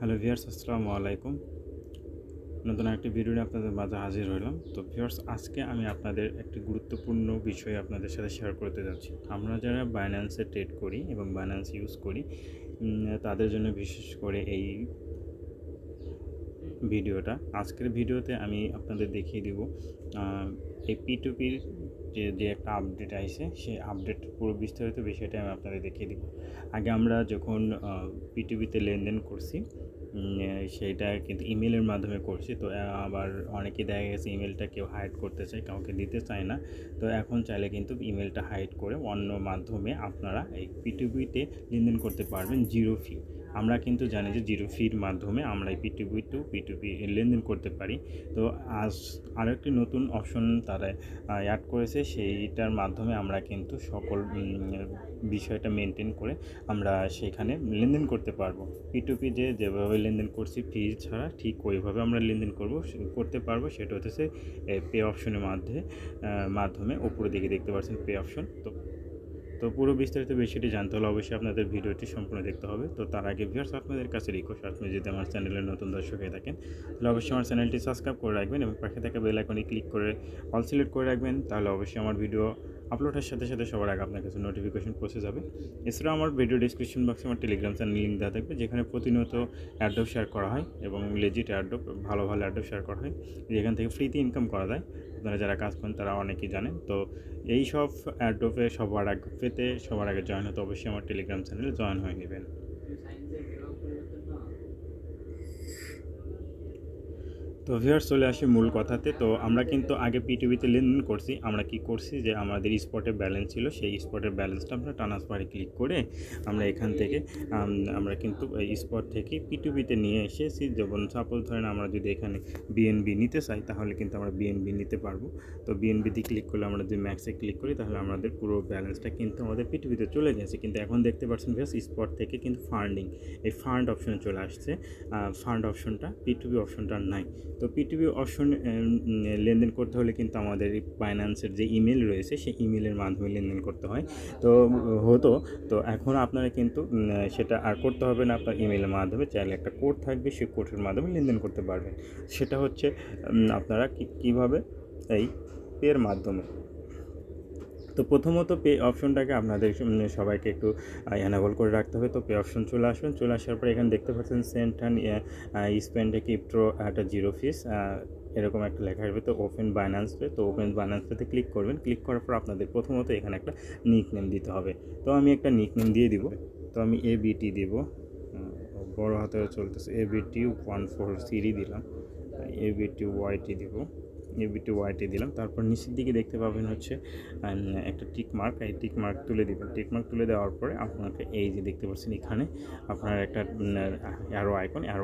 Hello viewers, আসসালামু আলাইকুম। নতুন একটি ভিডিও নিয়ে আপনাদের মাঝে হাজির হলাম। তো ভিউয়ার্স, আজকে আমি আপনাদের একটি গুরুত্বপূর্ণ বিষয় আপনাদের সাথে শেয়ার করতে যাচ্ছি। আমরা যারা বাইন্যান্সে ট্রেড করি এবং বাইন্যান্স ইউজ করি, তাদের জন্য বিশেষ করে এই ভিডিওটা। আজকের ভিডিওতে আমি আপনাদের দেখিয়ে দিব এই P2Pর যে একটা আপডেট আইছে, সেই আপডেট পুরো বিস্তারিত বিষয়টা আমি আপনাদের দেখিয়ে দিব। আগে আমরা যখন P2Pতে লেনদেন করছি, সেইটা কিন্তু ইমেলের মাধ্যমে করছি। তো আবার অনেকেই দেখা গেছে ইমেলটা কেউ হাইড করতে চায়, কাউকে দিতে চায় না। তো এখন চাইলে কিন্তু ইমেলটা হাইড করে অন্য মাধ্যমে আপনারা এই P2Pতে লেনদেন করতে পারবেন জিরো ফি। আমরা কিন্তু জানি যে জিরো ফির মাধ্যমে আমরা এই P2P লেনদেন করতে পারি। তো আজ আরও একটি নতুন অপশন তারা অ্যাড করেছে, সেইটার মাধ্যমে আমরা কিন্তু সকল বিষয়টা মেনটেন করে আমরা সেখানে লেনদেন করতে পারবো। P2P যেভাবে লেনদেন করছি ফি ছাড়া, ঠিক ওইভাবে আমরা লেনদেন করতে পারবো। সেটা হচ্ছে পে অপশনের মাধ্যমে উপরের দিকে দেখতে পাচ্ছেন পে অপশন। তো পুরো বিস্তারিত বিষয়টি জানতে হলে অবশ্যই আপনাদের ভিডিওটি সম্পূর্ণ দেখতে হবে। তো তার আগে ভিউয়ার্স, আপনাদের কাছে রিকোয়েস্ট, আপনি যদি আমার চ্যানেলের নতুন দর্শক হয়ে থাকেন তাহলে অবশ্যই আমার চ্যানেলটি সাবস্ক্রাইব করে রাখবেন এবং পাশে থাকা বেল আইকনে ক্লিক করে অল সিলেক্ট করে রাখবেন। তাহলে অবশ্যই আমার ভিডিও আপলোডের সাথে সাথে সবার আগে আপনার কাছে নোটিফিকেশন পৌঁছে যাবে। এছাড়াও আমার ভিডিও ডিসক্রিপশন বক্সে আমার টেলিগ্রাম চ্যানেল লিঙ্ক দেওয়া থাকবে, যেখানে প্রতিনিয়ত অ্যাড্রপ শেয়ার করা হয় এবং লেজিট অ্যাড্রপ, ভালো অ্যাড্রপ শেয়ার করা হয়, যেখান থেকে ফ্রিতে ইনকাম করা যায়। আপনারা যারা কাজ করেন তারা অনেকেই জানেন। তো এই সব অ্যাড্রপে সবার আগে জয়েন হতে অবশ্যই আমার টেলিগ্রাম চ্যানেলে জয়েন হয়ে নেবেন। তো ভিউয়ার্স, চলে আসি মূল কথাতে। তো আমরা কিন্তু আগে P2Pতে লেনদেন করছি। আমরা কি করছি যে আমাদের স্পটে ব্যালেন্স ছিল, সেই স্পটের ব্যালেন্সটা আমরা ট্রান্সফারে ক্লিক করে আমরা এখান থেকে আমরা কিন্তু এই স্পট থেকে P2Pতে নিয়ে এসেছি। যেমন সাপোজ ধরেন আমরা যদি এখানে বিএনবি নিতে চাই, তাহলে কিন্তু আমরা বিএনবি নিতে পারবো। তো বিএনবিতে ক্লিক করলে, আমরা যদি ম্যাক্সে ক্লিক করি, তাহলে আমাদের পুরো ব্যালেন্সটা কিন্তু আমাদের P2Pতে চলে গেছে। কিন্তু এখন দেখতে পাচ্ছেন ভিউয়ার্স, স্পট থেকে কিন্তু ফান্ডিং, এই ফান্ড অপশনে চলে আসছে। ফান্ড অপশনটা P2P অপশনটা নাই। তো P2P অপশন লেনদেন করতে হলে কিন্তু আমাদের বাইন্যান্সের যে ইমেল রয়েছে, সেই ইমেলের মাধ্যমে লেনদেন করতে হয়। তো এখন আপনারা কিন্তু সেটা আর করতে হবে না। আপনার ইমেলের মাধ্যমে চাইলে একটা কোড থাকবে, সেই কোডের মাধ্যমে লেনদেন করতে পারবেন। সেটা হচ্ছে আপনারা কীভাবে, এই পের মাধ্যমে। তো প্রথমত পে অপশনটাকে আপনাদের সবাইকে একটু এনাবল করে রাখতে হবে। তো পে অপশন চলে আসার পর এখানে দেখতে পাচ্ছেন সেন্ট অ্যান্ড স্পেন্ড ক্রিপ্টো একটা জিরো ফিস, এরকম একটা লেখা আসবে। তো ওপেন বাইন্যান্স পে, তো ওপেন বাইন্যান্স পেতে ক্লিক করবেন। ক্লিক করার পর আপনাদের প্রথমত এখানে একটা নিক নেম দিতে হবে। তো আমি একটা নিক নেম দিয়ে দিব। তো আমি ABT দিব, বড় হাতে চলতেছে, ABT14 দিলাম। ABTYT দিলাম। তারপর নিচের দিকে দেখতে পাবেন হচ্ছে একটা টিক মার্ক, এই টিক মার্ক তুলে দিবেন। টিক মার্ক তুলে দেওয়ার পরে আপনাকে এই যে দেখতে পাচ্ছেন এখানে আপনার একটা অ্যারো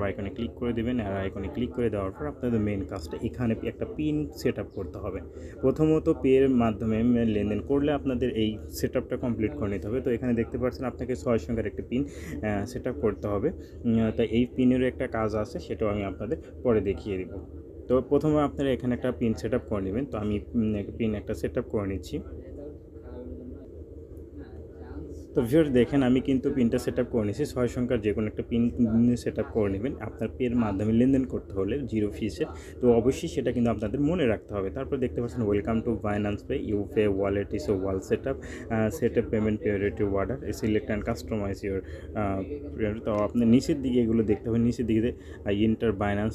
আইকনে ক্লিক করে দেবেন। অ্যারো আইকনে ক্লিক করে দেওয়ার পর আপনাদের মেন কাজটা, এখানে একটা পিন সেট আপ করতে হবে। প্রথমত পের মাধ্যমে লেনদেন করলে আপনাদের এই সেট আপটা কমপ্লিট করে নিতে হবে। তো এখানে দেখতে পাচ্ছেন আপনাকে 6 সংখ্যার একটা পিন সেট আপ করতে হবে। তো এই পিনেরও একটা কাজ আছে, সেটাও আমি আপনাদের পরে দেখিয়ে দেবো। তো প্রথমে আপনারা এখানে একটা পিন সেট আপ করে নেবেন। তো আমি পিন একটা সেট আপ করে নিচ্ছি। তো ভিউয়ার্স দেখেন, আমি কিন্তু পিনটা সেট আপ করে নিয়েছি। 6 সংখ্যার যে কোনো একটা পিন সেট আপ করে নেবেন। আপনার পের মাধ্যমে লেনদেন করতে হলে জিরো ফিসের, তো অবশ্যই সেটা কিন্তু আপনাদের মনে রাখতে হবে। তারপর দেখতে পাচ্ছেন welcome to Binance pay, you pay wallet is wall set up payment priority order, select and customize your. তো আপনি নিচের দিকে এগুলো দেখতে হবে। নিচের দিকে ইন্টার বাইন্যান্স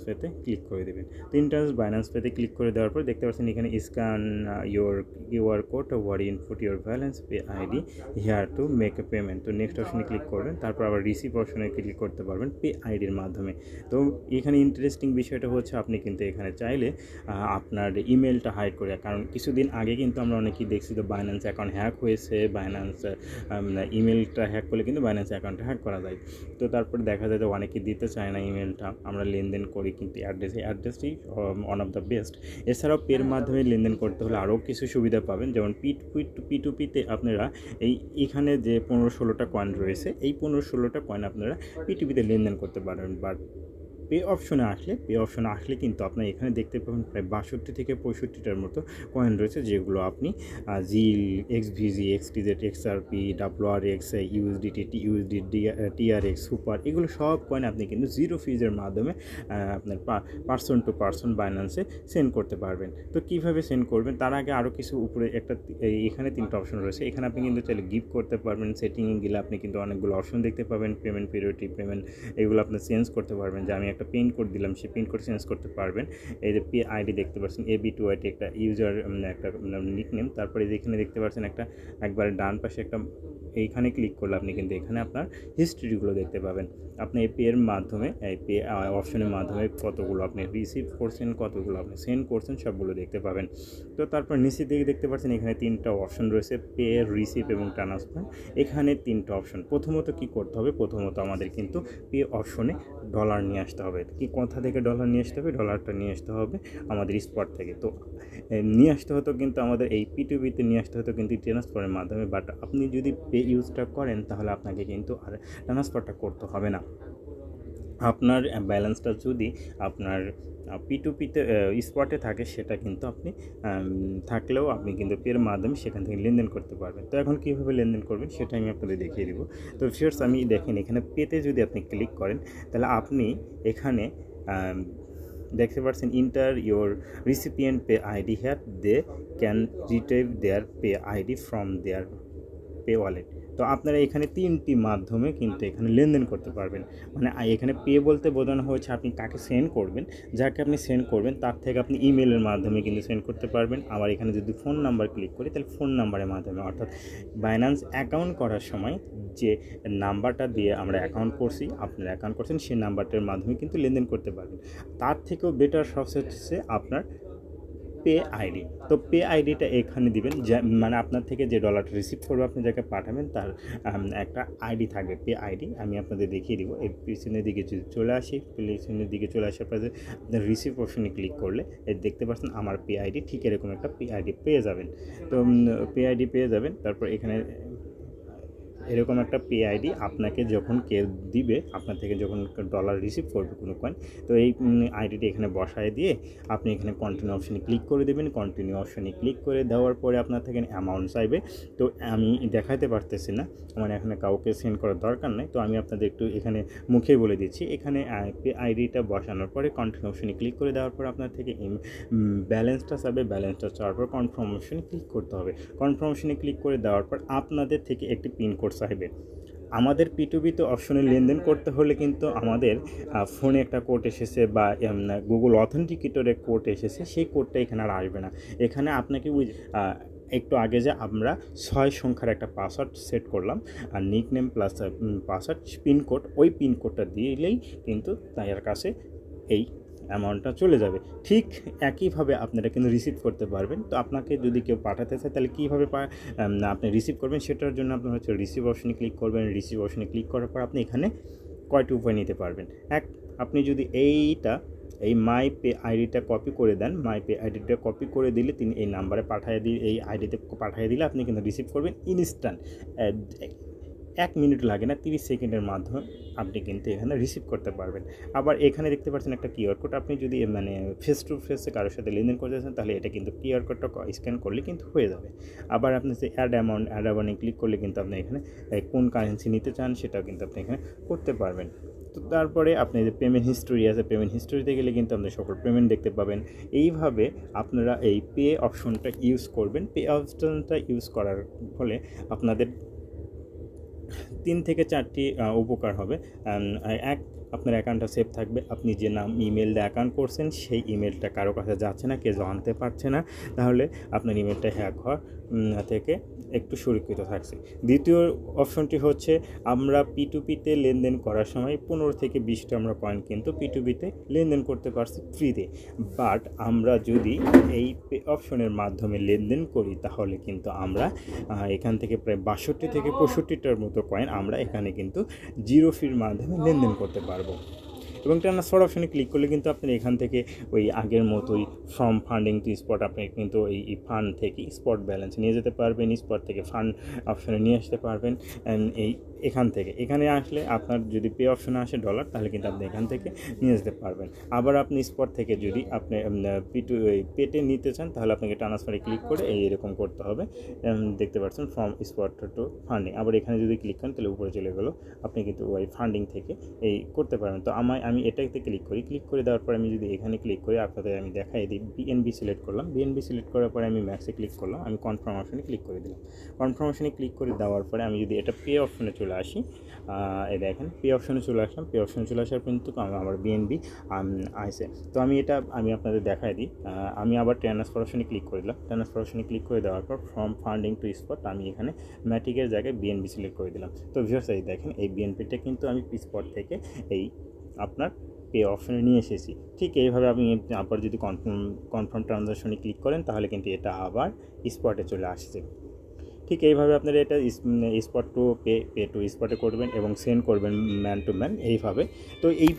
পেতে ক্লিক করে দেবেন। তো বাইন্যান্স পেতে ক্লিক করে দেওয়ার পর দেখতে পাচ্ছেন এখানে scan your QR code or input your balance pay ID here to make a payment. তো নেক্সট অপশনে ক্লিক করবেন। তারপর আবার রিসিভ অপশনে ক্লিক করতে পারবেন পে আইডির মাধ্যমে। তো এখানে ইন্টারেস্টিং বিষয়টা হচ্ছে, আপনি কিন্তু এখানে চাইলে আপনার ইমেলটা হাইড করে, কারণ কিছুদিন আগে কিন্তু আমরা অনেকেই দেখছি যে বাইন্যান্স অ্যাকাউন্ট হ্যাক হয়েছে। বাইন্যান্স ইমেলটা হ্যাক করলে কিন্তু বাইন্যান্স অ্যাকাউন্টটা হ্যাক করা যায়। তো তারপরে দেখা যায় যে অনেকেই দিতে চায় না ইমেলটা। আমরা লেনদেন করি কিন্তু অ্যাড্রেসটি ওয়ান অফ দ্য বেস্ট। এছাড়াও পের মাধ্যমে লেনদেন করতে হলে আরও কিছু সুবিধা পাবেন, যেমন P2Pতে আপনারা এইখানে যে 15-16টা কয়েন রয়েছে, এই 15-16টা কয়েন আপনারা P2Pতে লেনদেন করতে পারবেন। বাট পে অপশনে আসলে কিন্তু আপনার এখানে দেখতে পাবেন প্রায় 62 থেকে 65টার মতো কয়েন রয়েছে, যেগুলো আপনি জিল, এক্সভিজি, এক্সটিজেড, এক্সআরপি, ডাব্লুআরএক্স, ইউএসডিটি, টিআরএক্স, সুপার, এগুলো সব কয়েন আপনি কিন্তু জিরো ফিজের মাধ্যমে আপনার পার্সন টু পার্সন বাইন্যান্সে সেন্ড করতে পারবেন। তো কীভাবে সেন্ড করবেন তার আগে আরও কিছু উপরে এখানে 3টা অপশন রয়েছে। এখানে আপনি কিন্তু চাইলে গিফট করতে পারবেন। সেটিংয়ে গেলে আপনি কিন্তু অনেকগুলো অপশন দেখতে পাবেন, পেমেন্ট পিরিয়ডি, পেমেন্ট, এগুলো আপনি চেঞ্জ করতে পারবেন। যে আমি একটা পিন কোড দিলাম, সেই পিন কোড চেঞ্জ করতে পারবেন। এই যে আইডি দেখতে পাচ্ছেন, ab2it একটা ইউজার, একটা নিকনেম। তারপরে এখানে দেখতে পাচ্ছেন একবারে ডান পাশে এইখানে ক্লিক করলে আপনি কিন্তু এখানে আপনার হিস্ট্রিগুলো দেখতে পাবেন। আপনি এই পের মাধ্যমে, এই পে অপশনের মাধ্যমে কতগুলো আপনি রিসিভ করছেন, কতগুলো আপনি সেন্ড করছেন, সবগুলো দেখতে পাবেন। তো তারপর নিচের দিকে দেখতে পাচ্ছেন এখানে 3টা অপশন রয়েছে, পে, রিসিভ এবং ট্রান্সফার। এখানে 3টা অপশন। প্রথমত কি করতে হবে? প্রথমত আমাদের কিন্তু পে অপশনে ডলার নিয়ে আসতে হবে। কোথা থেকে ডলার নিয়ে আসতে হবে? ডলারটা নিয়ে আসতে হবে আমাদের স্পট থেকে। তো নিয়ে আসতে হতো কিন্তু আমাদের এই p2p-তে নিয়ে আসতে হতো কিন্তু ট্রান্সফারের মাধ্যমে। বাট আপনি যদি পে ইউজটা করেন তাহলে আপনাকে কিন্তু আর ট্রান্সফারটা করতে হবে না। আপনার ব্যালেন্সটা যদি আপনার p2p-তে স্পটে থাকে, সেটা কিন্তু আপনি থাকলেও আপনি কিন্তু পের মাধ্যমে সেখান থেকে লেনদেন করতে পারবেন। তো এখন কীভাবে লেনদেন করবেন সেটা আমি আপনাদের দেখিয়ে দেবো। তো ফিয়ার্স, আমি দেখেন এখানে পেতে যদি আপনি ক্লিক করেন তাহলে আপনি এখানে দেখতে পাচ্ছেন, enter your recipient pay ID here, they can retrieve their pay ID from their pay wallet. তো আপনারা এখানে 3টি মাধ্যমে কিন্তু এখানে লেনদেন করতে পারবেন। মানে এখানে পে বলতে বোঝানো হয়েছে আপনি কাকে সেন্ড করবেন, যাকে আপনি সেন্ড করবেন তার থেকে আপনি ইমেলের মাধ্যমে কিন্তু সেন্ড করতে পারবেন। আবার এখানে যদি ফোন নাম্বার ক্লিক করি তাহলে ফোন নাম্বারের মাধ্যমে, অর্থাৎ বাইন্যান্স অ্যাকাউন্ট করার সময় যে নাম্বারটা দিয়ে আমরা অ্যাকাউন্ট করছি, আপনারা অ্যাকাউন্ট করছেন, সেই নাম্বারটার মাধ্যমে কিন্তু লেনদেন করতে পারবেন। তার থেকেও বেটার সবস হচ্ছে আপনার পে আইডি। তো পে আইডিটা এখানে দিবেন, যা মানে আপনার থেকে যে ডলারটা রিসিভ করবে, আপনি যাকে পাঠাবেন তার একটা আইডি থাকবে, পে আইডি। আমি আপনাদের দেখিয়ে দিব। এই পিছনের দিকে যদি চলে আসি, পিছনের দিকে চলে আসার পরে আপনার রিসিভ অপশনে ক্লিক করলে দেখতে পাচ্ছেন আমার পে আইডি, ঠিক এরকম একটা পে আইডি পেয়ে যাবেন। তো পে আইডি পেয়ে যাবেন। তারপর এখানে এরকম একটা পে আইডি আপনাকে যখন কেউ দিবে, আপনার থেকে যখন ডলার রিসিভ করবে কোনো কয়েন, তো এই আইডিটি এখানে বসায় দিয়ে আপনি এখানে কন্টিনিউ অপশনে ক্লিক করে দেবেন। কন্টিনিউ অপশনে ক্লিক করে দেওয়ার পরে আপনার থেকে অ্যামাউন্ট চাইবে। তো আমি দেখাতে পারতেছি না, আমার এখানে কাউকে সেন্ড করার দরকার নেই। তো আমি আপনাদের একটু এখানে মুখে বলে দিচ্ছি। এখানে পে আইডিটা বসানোর পরে কন্টিনিউ অপশনে ক্লিক করে দেওয়ার পর আপনার থেকে ব্যালেন্সটা চাইবে। ব্যালেন্সটা চাওয়ার পর কনফার্ম অপশনে ক্লিক করতে হবে। কনফার্ম অপশনে ক্লিক করে দেওয়ার পর আপনাদের থেকে একটি পিন কোড চাইবে। আমাদের p2p-তে অপশনে লেনদেন করতে হলে কিন্তু আমাদের ফোনে একটা কোড এসেছে বা গুগল অথেন্টিকেটরে কোড এসেছে, সেই কোডটা এখানে আর আসবে না। এখানে আপনাকে একটু আগে যে আমরা 6 সংখ্যার একটা পাসওয়ার্ড সেট করলাম, আর নিকনেম প্লাস পাসওয়ার্ড পিনকোড, ওই পিনকোডটা দিলেই কিন্তু তার কাছে এই অ্যামাউন্টটা চলে যাবে। ঠিক একইভাবে আপনারা কিন্তু রিসিভ করতে পারবেন। তো আপনাকে যদি কেউ পাঠাতে চায় তাহলে কীভাবে আপনি রিসিভ করবেন, সেটার জন্য আপনার হচ্ছে রিসিভ অপশনে ক্লিক করবেন। রিসিভ অপশনে ক্লিক করার পর আপনি এখানে কয়টি উপায় নিতে পারবেন। আপনি যদি এই মাই পে আইডিটা কপি করে দেন, মাই পে আইডিটা কপি করে দিলে তিনি এই নাম্বারে এই আইডিতে পাঠিয়ে দিলে আপনি কিন্তু রিসিভ করবেন ইনস্ট্যান্ট। 1 মিনিট লাগে না, 30 সেকেন্ডের মাধ্যমে আপনি কিন্তু এখানে রিসিভ করতে পারবেন। আবার এখানে দেখতে পাচ্ছেন একটা কিউআর কোড। আপনি যদি মানে ফেস টু ফেসে কারোর সাথে লেনদেন করতে চান তাহলে এটা কিন্তু কিউআর কোডটা স্ক্যান করলে কিন্তু হয়ে যাবে। আবার আপনি যে অ্যাড অ্যামাউন্টে ক্লিক করলে কিন্তু আপনি এখানে কোন কারেন্সি নিতে চান সেটাও কিন্তু আপনি এখানে করতে পারবেন। তো তারপরে আপনি যে পেমেন্ট হিস্ট্রি আছে, পেমেন্ট হিস্ট্রিতে গেলে কিন্তু আপনি সকল পেমেন্ট দেখতে পাবেন। এইভাবে আপনারা এই পে অপশনটা ইউজ করবেন। পে অপশনটা ইউজ করার ফলে আপনাদের 3 থেকে 4টি উপকার হবে। আপনার অ্যাকাউন্টটা সেফ থাকবে। আপনি যে ইমেল দিয়ে অ্যাকাউন্ট করছেন সেই ইমেলটা কারো কাছে যাচ্ছে না, কেউ জানতে পারছে না, তাহলে আপনার ইমেলটা হ্যাক হওয়ার থেকে একটু সুরক্ষিত থাকছে। দ্বিতীয় অপশনটি হচ্ছে, আমরা p2p-তে লেনদেন করার সময় 15 থেকে 20টা আমরা কয়েন কিন্তু p2p-তে লেনদেন করতে পারছি ফ্রিতে। বাট আমরা যদি এই পে অপশনের মাধ্যমে লেনদেন করি তাহলে কিন্তু আমরা এখান থেকে প্রায় 62 থেকে 65টার মতো কয়েন আমরা এখানে কিন্তু জিরো ফির মাধ্যমে লেনদেন করতে পারবো। এবং ট্রান্সফার অপশনে ক্লিক করলে কিন্তু আপনি এখান থেকে ওই আগের মতোই ফ্রম ফান্ডিং টু স্পট, আপনি কিন্তু এই ফান্ড থেকে স্পট ব্যালেন্স নিয়ে যেতে পারবেন, স্পট থেকে ফান্ড অপশনে নিয়ে আসতে পারবেন। এখান থেকে এখানে আসলে আপনার যদি পে অপশনে আসে ডলার, তাহলে কিন্তু আপনি এখান থেকে নিয়ে যেতে পারবেন। আবার আপনি স্পট থেকে যদি আপনি পেটে নিতে চান, তাহলে আপনাকে ট্রান্সফারে ক্লিক করে এইরকম করতে হবে। দেখতে পাচ্ছেন ফ্রম স্পট টু ফান্ডিং। আবার এখানে যদি ক্লিক করেন তাহলে উপরে চলে গেলো, আপনি কিন্তু ওই ফান্ডিং থেকে এই করতে পারবেন। তো আমি এটাতে ক্লিক করে দেওয়ার পর আমি যদি এখানে ক্লিক করি, আপনাদের আমি দেখাই দিই। বিএনবি সিলেক্ট করলাম, বিএনবি সিলেক্ট করার পরে আমি ম্যাক্সে ক্লিক করলাম, আমি কনফার্ম অপশনে ক্লিক করে দিলাম। কনফার্ম অপশনে ক্লিক করে দেওয়ার পরে আমি যদি এটা পে অপশনে চলে আসি, এই দেখেন পে অপশনে চলে আসলাম। পে অপশনে চলে আসার কিন্তু আমার বিএনবি আসে। তো আমি আপনাদের দেখাই দিই। আমি আবার ট্রান্সফার অপশনে ক্লিক করে দিলাম। ট্রান্সফার অপশনে ক্লিক করে দেওয়ার পর ফ্রম ফান্ডিং টু স্পট আমি এখানে ম্যাটিকের জায়গায় বিএনবি সিলেক্ট করে দিলাম। তো ভিউয়ার্স এই দেখেন এই বিএনপিটা কিন্তু আমি স্পট থেকে এই আপনার পে অপশনে নিয়ে এসেছি। ঠিক এইভাবে আপনি আবার যদি কনফার্ম ট্রানজাকশনে ক্লিক করেন, তাহলে কিন্তু এটা আবার স্পটে চলে আসছে। ঠিক এইভাবে আপনারা এটা স্পট টু পে টু স্পটে করবেন এবং সেন্ড করবেন ম্যান টু ম্যান এইভাবে। তো এই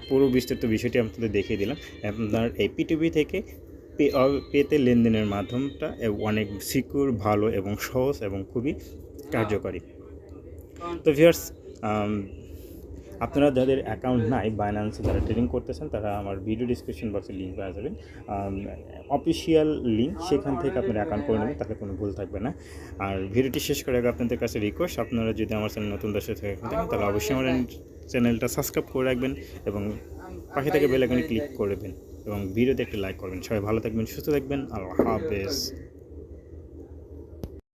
পুরো বিস্তৃত বিষয়টি আপনাদের দেখিয়ে দিলাম। আপনার এই পিটুপি থেকে পেতে লেনদেনের মাধ্যমটা অনেক সিকিউর, ভালো এবং সহজ এবং খুবই কার্যকরী। তো ভিউয়ার্স, আপনারা যাদের অ্যাকাউন্ট নাই বাইন্যান্সে, যারা ট্রেডিং করতেছেন, তারা আমার ভিডিও ডিসক্রিপশন বক্সে লিঙ্ক পাওয়া যাবেন, অফিসিয়াল লিঙ্ক, সেখান থেকে আপনারা অ্যাকাউন্ট করে নেবেন, তাহলে কোনো ভুল থাকবে না। আর ভিডিওটি শেষ করে আগে আপনাদের কাছে রিকোয়েস্ট, আপনারা যদি আমার চ্যানেল নতুন দর্শক থেকে থাকেন, তাহলে অবশ্যই আমার চ্যানেলটা সাবস্ক্রাইব করে রাখবেন এবং পাশে থেকে বেল আইকনে ক্লিক করবেন এবং ভিডিওতে একটা লাইক করবেন। সবাই ভালো থাকবেন, সুস্থ থাকবেন। আল্লাহ হাফেজ।